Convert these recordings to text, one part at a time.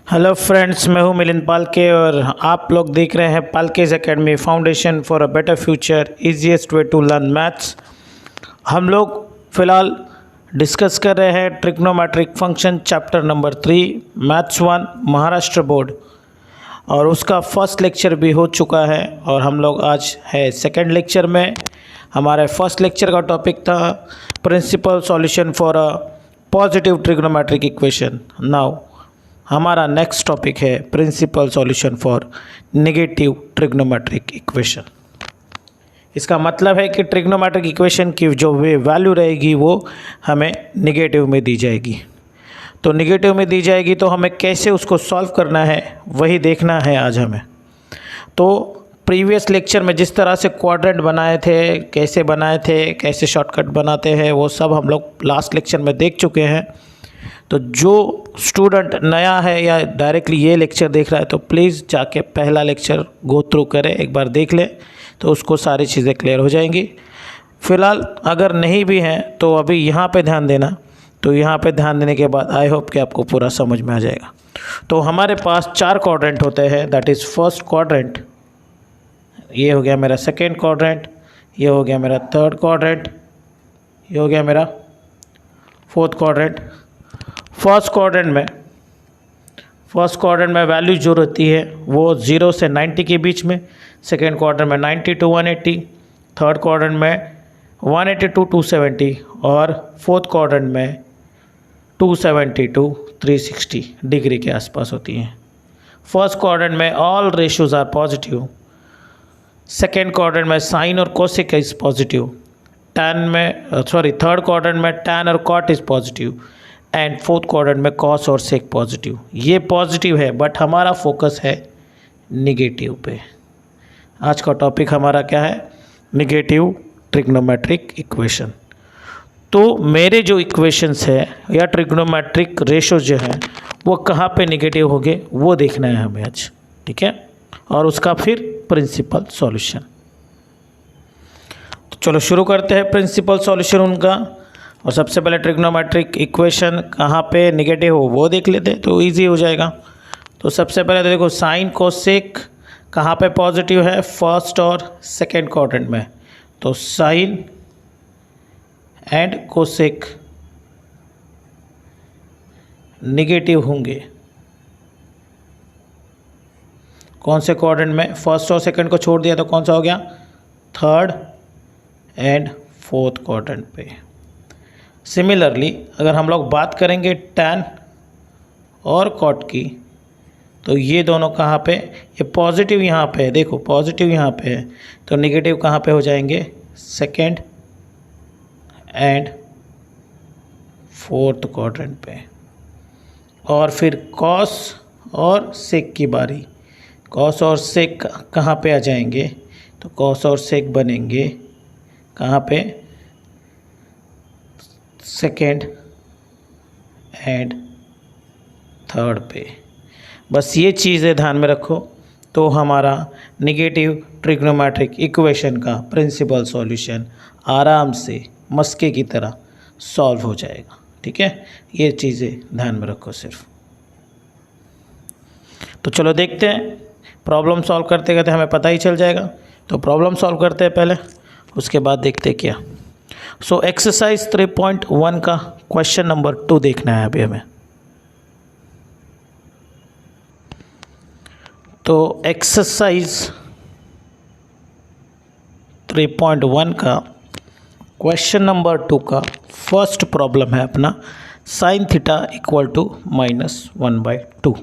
Hello friends, मैं हूं मिलिंद पालके और आप लोग देख रहे हैं Palkej academy foundation for a better future easiest way to learn maths. हम लोग फ़िलहाल डिस्कस कर रहे हैं trigonometric function chapter number 3 maths 1 Maharashtra board, और उसका फर्स्ट लेक्चर भी हो चुका है और हम लोग आज है सेकंड लेक्चर में। हमारे फर्स्ट लेक्चर का टॉपिक था principal solution for a positive trigonometric equation. Now हमारा नेक्स्ट टॉपिक है principal solution for negative trigonometric equation. इसका मतलब है कि ट्रिग्नोमेट्रिक इक्वेशन की जो वैल्यू रहेगी वो हमें नेगेटिव में दी जाएगी। तो नेगेटिव में दी जाएगी तो हमें कैसे उसको सॉल्व करना है वही देखना है आज हमें। तो प्रीवियस लेक्चर में जिस तरह से क्वाड्रेंट बनाए थे, कैसे शॉर्टकट बनाते हैं, वो सब हम लोग लास्ट लेक्चर में देख चुके हैं। तो जो स्टूडेंट नया है या डायरेक्टली ये लेक्चर देख रहा है तो प्लीज़ जाके पहला लेक्चर गो थ्रू करें, एक बार देख ले तो उसको सारी चीज़ें क्लियर हो जाएंगी। फ़िलहाल अगर नहीं भी हैं तो अभी यहाँ पे ध्यान देना। तो यहाँ पे ध्यान देने के बाद आई होप कि आपको पूरा समझ में आ जाएगा। तो हमारे पास 4 क्वाड्रेंट होते हैं, दैट इज़ फर्स्ट क्वाड्रेंट, ये हो गया मेरा सेकेंड क्वाड्रेंट, ये हो गया मेरा थर्ड क्वाड्रेंट, ये हो गया मेरा फोर्थ क्वाड्रेंट। फर्स्ट क्वाड्रेंट में वैल्यू जो रहती है वो 0 से 90 के बीच में, सेकेंड क्वाड्रेंट में 90 to 180, थर्ड क्वाड्रेंट में 180 to 270 और फोर्थ क्वाड्रेंट में 270 to 360 डिग्री के आसपास होती हैं। फर्स्ट क्वाड्रेंट में all ratios are positive, second quadrant में साइन और cosec is positive, third quadrant में टैन और cot is positive and fourth quadrant में कॉस और सेक पॉजिटिव। ये पॉजिटिव है बट हमारा फोकस है निगेटिव पे। आज का टॉपिक हमारा क्या है? Negative trigonometric equation. तो मेरे जो इक्वेशंस है या ट्रिग्नोमेट्रिक रेशो जो है वो कहाँ पे निगेटिव होंगे वो देखना है हमें आज, ठीक है? और उसका फिर प्रिंसिपल सॉल्यूशन। तो चलो शुरू करते हैं प्रिंसिपल सॉल्यूशन उनका। और सबसे पहले ट्रिग्नोमेट्रिक इक्वेशन कहाँ पे निगेटिव हो वो देख लेते हैं तो इजी हो जाएगा। तो सबसे पहले तो देखो साइन कोसेक कहाँ पे पॉजिटिव है, फर्स्ट और सेकेंड क्वाड्रेंट में। तो साइन एंड कोसेक निगेटिव होंगे कौन से क्वाड्रेंट में? फर्स्ट और सेकेंड को छोड़ दिया तो कौन सा हो गया? थर्ड एंड फोर्थ क्वाड्रेंट पे। सिमिलरली अगर हम लोग बात करेंगे टैन और कॉट की तो ये दोनों कहाँ पे? ये पॉजिटिव यहाँ पे है, देखो पॉजिटिव यहाँ पे है तो नेगेटिव कहाँ पे हो जाएंगे? सेकेंड एंड फोर्थ क्वाड्रेंट पे। और फिर कॉस और सेक की बारी, कॉस और सेक कहाँ पे आ जाएंगे? तो कॉस और सेक बनेंगे कहाँ पे? सेकेंड एंड थर्ड पे। बस ये चीज़ें ध्यान में रखो तो हमारा निगेटिव ट्रिग्नोमेट्रिक इक्वेशन का प्रिंसिपल सॉल्यूशन आराम से मस्के की तरह सॉल्व हो जाएगा, ठीक है? ये चीज़ें ध्यान में रखो सिर्फ। तो चलो देखते हैं, प्रॉब्लम सॉल्व करते करते हमें पता ही चल जाएगा। तो प्रॉब्लम सॉल्व करते हैं पहले, उसके बाद देखते हैं क्या। सो एक्सरसाइज 3.1 का क्वेश्चन नंबर 2 देखना है अभी हमें। तो एक्सरसाइज 3.1 का क्वेश्चन नंबर 2 का फर्स्ट प्रॉब्लम है अपना साइन थीटा इक्वल टू -1/2।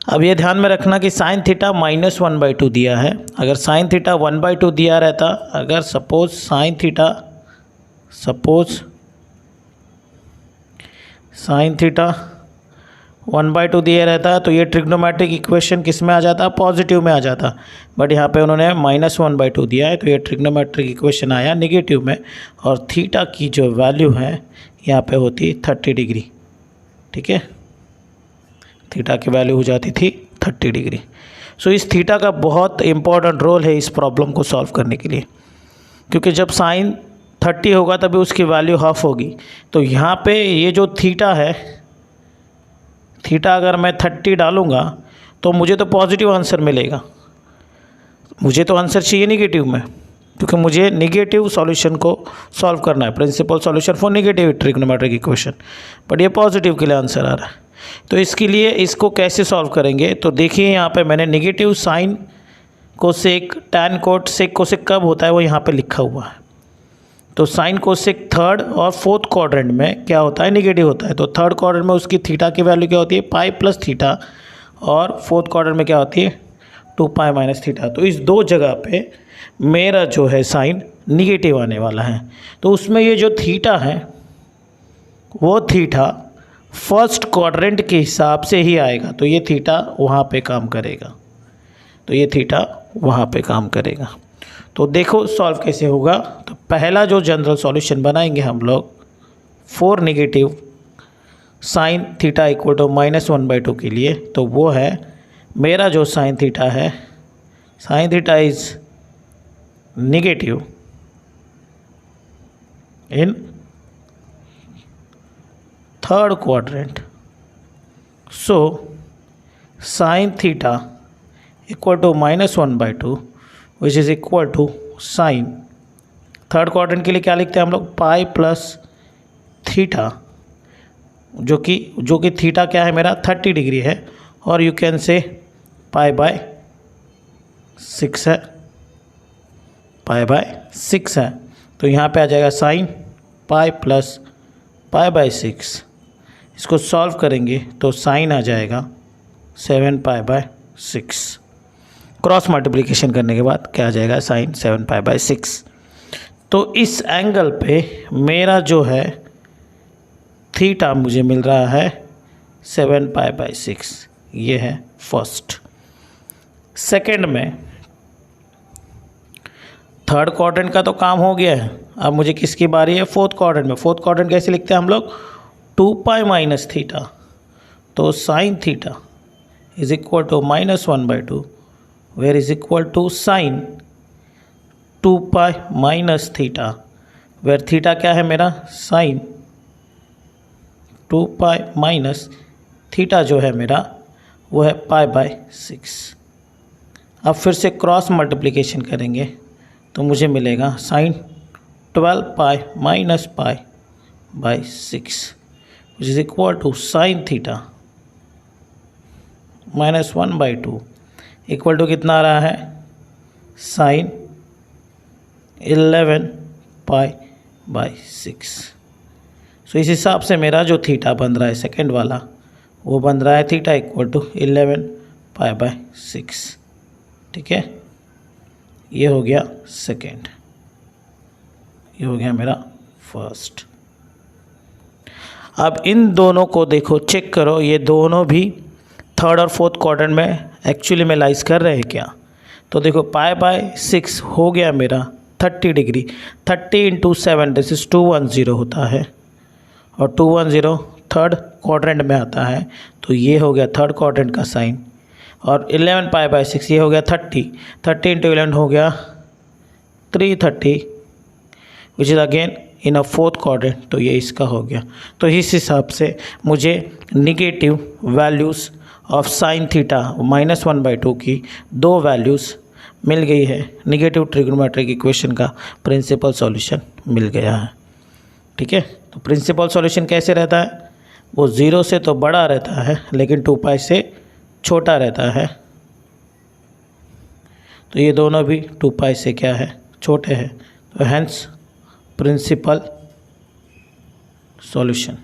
अब ये ध्यान में रखना कि साइन थीटा -1/2 दिया है। अगर साइन थीटा 1/2 दिया रहता, अगर सपोज साइन थीटा 1/2 दिया रहता तो ये ट्रिग्नोमेट्रिक इक्वेशन किस में आ जाता? पॉजिटिव में आ जाता। बट यहाँ पे उन्होंने -1/2 दिया है तो ये ट्रिग्नोमेट्रिक इक्वेशन आया नेगेटिव में। और थीटा की जो वैल्यू है यहाँ पे होती 30 डिग्री, ठीक है? थीटा की वैल्यू हो जाती थी 30 डिग्री। सो इस थीटा का बहुत इंपॉर्टेंट रोल है इस प्रॉब्लम को सॉल्व करने के लिए, क्योंकि जब साइन 30 होगा तभी उसकी वैल्यू हाफ होगी। तो यहाँ पे ये जो थीटा है थीटा अगर मैं 30 डालूँगा तो मुझे तो पॉजिटिव आंसर मिलेगा, मुझे तो आंसर चाहिए नेगेटिव में, क्योंकि मुझे नेगेटिव सॉल्यूशन को सॉल्व करना है, principal solution for negative trigonometric equation, but ये पॉजिटिव के लिए आंसर आ रहा है। तो इसके लिए इसको कैसे सॉल्व करेंगे, तो देखिए यहाँ पे मैंने negative sign cosec tan cot sec cosec कब होता है वो यहाँ पे लिखा हुआ है। तो साइन कोसेक थर्ड और फोर्थ क्वाड्रेंट में क्या होता है, नेगेटिव होता है। तो थर्ड क्वाड्रेंट में उसकी थीटा की वैल्यू क्या होती है, पाई प्लस थीटा, और फोर्थ क्वाड्रेंट में क्या होती है, 2 पाई माइनस थीटा। तो इस दो जगह पे मेरा जो है साइन निगेटिव आने वाला है। तो उसमें ये जो थीटा है वो थीटा फर्स्ट क्वाड्रेंट के हिसाब से ही आएगा, तो ये थीटा वहाँ पे काम करेगा, तो ये थीटा वहाँ पे काम करेगा। तो देखो सॉल्व कैसे होगा। तो पहला जो जनरल सॉल्यूशन बनाएंगे हम लोग for negative sine theta equal to -1/2 के लिए, तो वो है मेरा जो साइन थीटा है, sine theta is negative in third quadrant, so sine theta equal to -1/2 which is equal to sine, third quadrant के लिए क्या लिखते हैं हम लोग, पाई प्लस थीटा, जो कि थीटा क्या है मेरा 30 डिग्री है, और you can say pi by 6 है, पाई बाय 6 है। तो यहाँ पे आ जाएगा sine pi plus pi by 6, इसको सॉल्व करेंगे तो साइन आ जाएगा 7 पाई बाय 6, क्रॉस मल्टीप्लिकेशन करने के बाद क्या आ जाएगा, साइन 7 पाई बाय 6। तो इस एंगल पे मेरा जो है थीटा मुझे मिल रहा है 7 पाई बाय 6, ये है फर्स्ट। सेकंड में थर्ड क्वाड्रेंट का तो काम हो गया है, अब मुझे किसकी बारी है, फोर्थ क्वाड्रेंट में। फोर्थ क्वाड्रेंट कैसे लिखते हैं हम लोग, 2 पाई माइनस थीटा, तो sine theta is equal to -1/2 where is equal to sine 2 pi minus theta, where theta क्या है मेरा, साइन 2 पाई माइनस थीटा जो है मेरा वो है पाई बाय 6। अब फिर से क्रॉस मल्टीप्लिकेशन करेंगे तो मुझे मिलेगा sine 12 pi minus pi by 6 which is equal to sine theta -1/2 equal to कितना आ रहा है, साइन 11 पाई बाय 6। सो इस हिसाब से मेरा जो थीटा बन रहा है सेकंड वाला वो बन रहा है theta equal to 11 pi by 6, ठीक है। ये हो गया सेकंड, ये हो गया मेरा फर्स्ट। अब इन दोनों को देखो, चेक करो, ये दोनों भी थर्ड और फोर्थ क्वाड्रेंट में एक्चुअली में लाइज कर रहे हैं क्या। तो देखो पाई बाय 6 हो गया मेरा 30 डिग्री, 30 × 7 दिस इज 210 होता है, और 210 थर्ड क्वाड्रेंट में आता है, तो ये हो गया थर्ड क्वाड्रेंट का साइन। और 11 पाई बाय 6 ये हो गया 30 × 11 हो गया 330 which is again in a fourth quadrant, तो ये इसका हो गया। तो इस हिसाब से मुझे negative values of sine theta -1/2 की दो वैल्यूज़ मिल गई है, निगेटिव ट्रिग्नोमेट्रिक इक्वेशन का प्रिंसिपल सॉल्यूशन मिल गया है, ठीक है। तो प्रिंसिपल सॉल्यूशन कैसे रहता है, वो 0 से तो बड़ा रहता है लेकिन 2 पाई से छोटा रहता है, तो ये दोनों भी 2 पाई से क्या है, छोटे हैं, तो hence principal solution.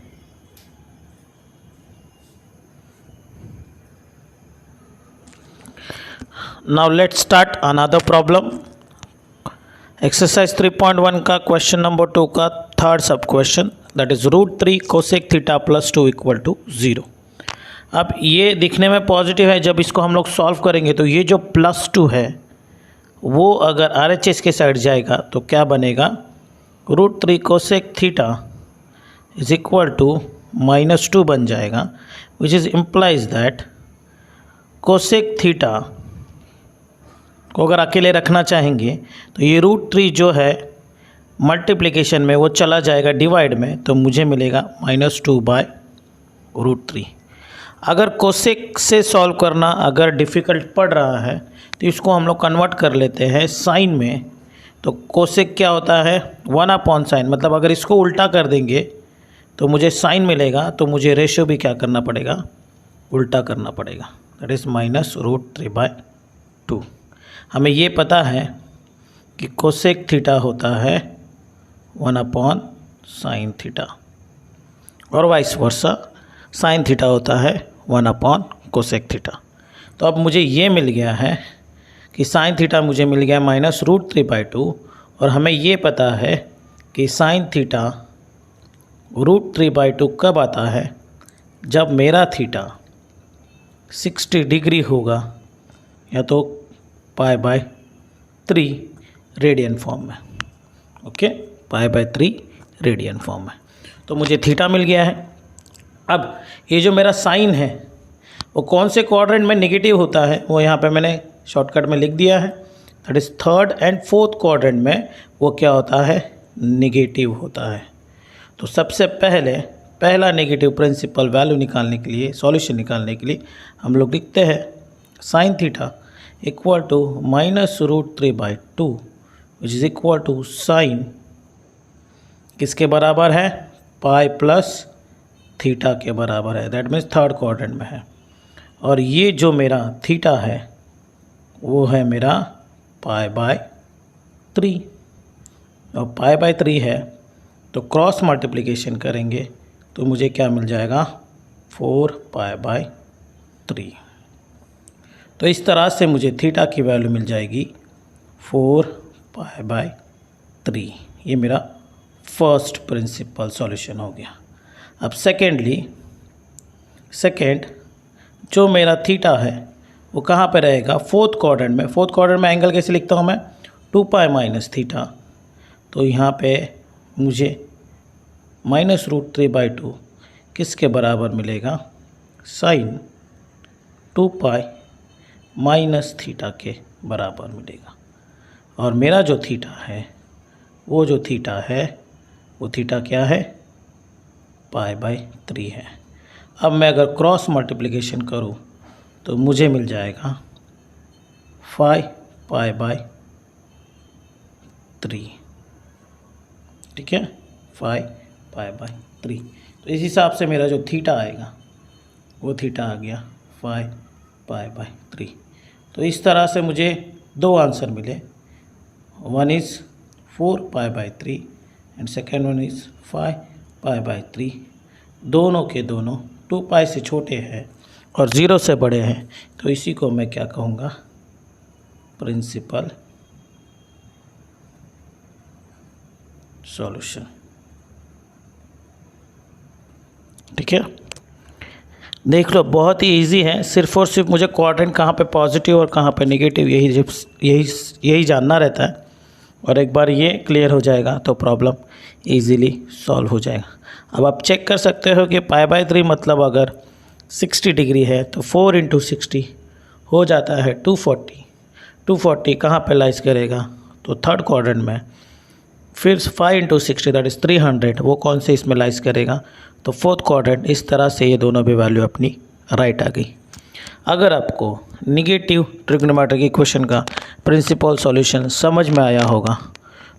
Now let's start another problem. Exercise 3.1 का क्वेश्चन नंबर 2 का third sub question, that is √3 cosec theta + 2 = 0। अब ये दिखने में पॉजिटिव है, जब इसको हम लोग सॉल्व करेंगे तो ये जो +2 है वो अगर RHS के साइड जाएगा तो क्या बनेगा, √3 कोसेक थीटा = -2 बन जाएगा, which is implies that cosec theta को अगर अकेले रखना चाहेंगे तो ये √3 जो है मल्टीप्लिकेशन में वो चला जाएगा डिवाइड में, तो मुझे मिलेगा -2/√3। अगर कोसेक से सॉल्व करना अगर डिफ़िकल्ट पड़ रहा है तो इसको हम लोग कन्वर्ट कर लेते हैं साइन में। तो कोसेक क्या होता है 1/sin, मतलब अगर इसको उल्टा कर देंगे तो मुझे साइन मिलेगा, तो मुझे रेशियो भी क्या करना पड़ेगा, उल्टा करना पड़ेगा, दैट इज़ -√3/2। हमें ये पता है कि कोसेक थीटा होता है 1/sin थीटा और वाइस वर्सा साइन थीटा होता है 1/कोसेक थीटा। तो अब मुझे ये मिल गया है कि साइन थीटा मुझे मिल गया -√3/2 और हमें ये पता है कि साइन थीटा √3/2 कब आता है, जब मेरा थीटा 60 डिग्री होगा या तो π/3 रेडियन फॉर्म में। ओके, π/3 रेडियन फॉर्म में। तो मुझे थीटा मिल गया है। अब ये जो मेरा साइन है वो कौन से क्वाड्रेंट में नेगेटिव होता है, वो यहाँ पे मैंने शॉर्टकट में लिख दिया है, that is 3rd and 4th quadrant में वो क्या होता है, नेगेटिव होता है। तो सबसे पहला नेगेटिव प्रिंसिपल वैल्यू निकालने के लिए, सॉल्यूशन निकालने के लिए हम लोग लिखते हैं sine theta equal to -√3/2 which is equal to sine किसके बराबर है, पाई प्लस थीटा के बराबर है, दैट मीन्स 3rd क्वाड्रेंट में है। और ये जो मेरा थीटा है वो है मेरा π/3 और π/3 है तो क्रॉस मल्टीप्लिकेशन करेंगे तो मुझे क्या मिल जाएगा, 4π/3। तो इस तरह से मुझे थीटा की वैल्यू मिल जाएगी 4π/3। ये मेरा फर्स्ट प्रिंसिपल सॉल्यूशन हो गया। अब सेकेंड जो मेरा थीटा है वो कहाँ पे रहेगा, 4th क्वाड्रेंट में। 4th क्वाड्रेंट में एंगल कैसे लिखता हूँ मैं, 2π - थीटा। तो यहाँ पे मुझे -√3/2 किसके बराबर मिलेगा, साइन 2π - थीटा के बराबर मिलेगा। और मेरा जो थीटा है वो थीटा क्या है, π/3 है। अब मैं अगर क्रॉस मल्टीप्लिकेशन करूँ तो मुझे मिल जाएगा 5π/3, ठीक है, 5π/3। तो इस हिसाब से मेरा जो थीटा आएगा वो थीटा आ गया 5π/3। तो इस तरह से मुझे दो आंसर मिले, one is 4π/3 and second one is 5π/3। दोनों के दोनों 2π से छोटे हैं और 0 से बड़े हैं, तो इसी को मैं क्या कहूँगा, प्रिंसिपल सॉल्यूशन। ठीक है, देख लो बहुत ही इजी है। सिर्फ और सिर्फ मुझे क्वाड्रेंट कहाँ पे पॉजिटिव और कहाँ पे नेगेटिव यही जानना रहता है, और एक बार ये क्लियर हो जाएगा तो प्रॉब्लम इजीली सॉल्व हो जाएगा। अब आप चेक कर सकते हो कि π/3 मतलब अगर 60 डिग्री है तो 4 × 60 हो जाता है 240। 240 कहाँ पे लाइज करेगा, तो 3rd क्वाड्रेंट में। फिर 5 × 60 दैट इज़ 300, वो कौन से इसमें लाइज करेगा, तो 4th क्वाड्रेंट। इस तरह से ये दोनों भी वैल्यू अपनी राइट आ गई। अगर आपको निगेटिव ट्रिग्नोमेट्रिक इक्वेशन का प्रिंसिपल सॉल्यूशन समझ में आया होगा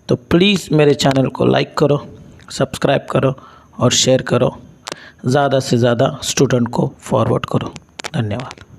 तो प्लीज़ मेरे चैनल को लाइक करो, सब्सक्राइब करो और शेयर करो, ज़्यादा से ज़्यादा स्टूडेंट को फॉरवर्ड करो। धन्यवाद।